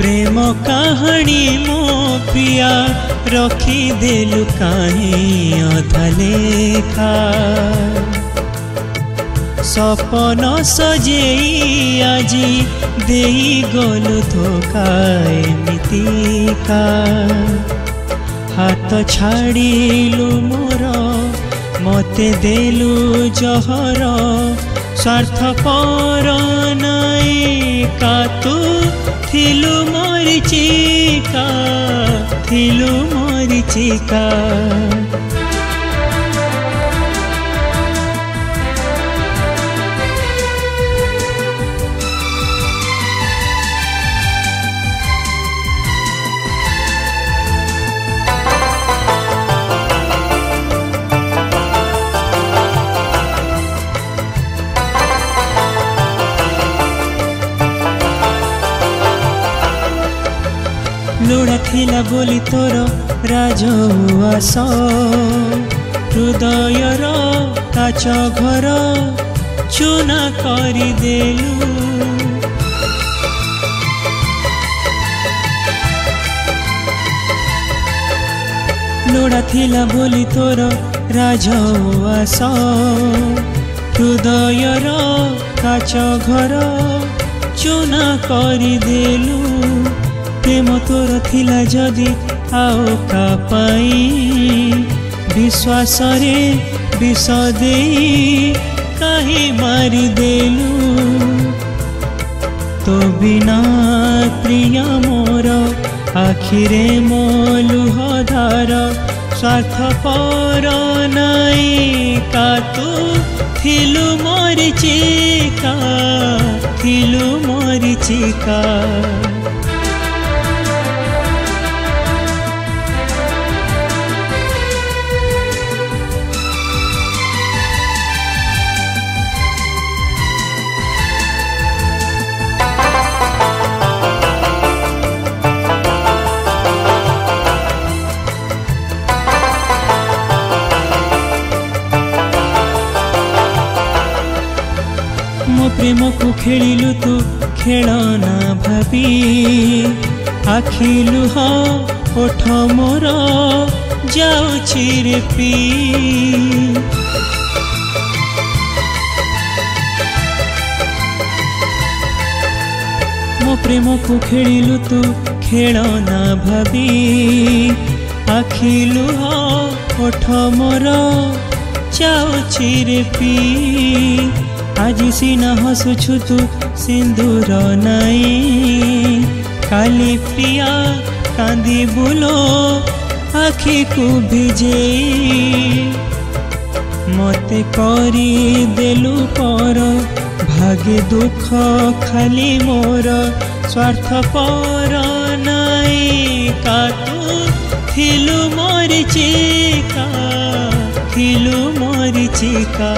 प्रेम कहानी मो प्रिया रखी देलु कहीं अधा लेखा सपन सजेई आजी देई गलु धोखा एमितिका हाथ छाड़िलु मोर मते देलु जहर स्वार्थ पर नाई का तू थिलु मरीचिका थिलु मरीचिका लोड़ा थिला बोली तोर राजउआस हृदयर काच घर चुना करी देलु लोड़ा थिला बोली तोर राजउआस हृदयर काच घर चुना करी देलु प्रेम तोर थिला जदि आओ का पाई विश्वास रे विष देई कहीं मारी देलु तो बिना प्रिय मोर आखिरे मो लुह धार स्वार्थ पर नाई का तू थिलु मरीचिका थिलु मरीचिका मो प्रेम को खेलिलु तू खेलना भाभी आखिलु ह ओठ मोर जाउछि रे पी मो प्रेम को खेलिलु तू खेलना भाभी आखिलु ह ओठ मोर जाउछि रे पी आज सीना हसुछु तू सिंदूर नाई काली प्रिया कांदी बुलो आखि को भिजे मते करी देलु पर भागे दुख खाली मोर स्वार्थ पर नाई का तू थिलु मरीचिका थिलु मरीचिका।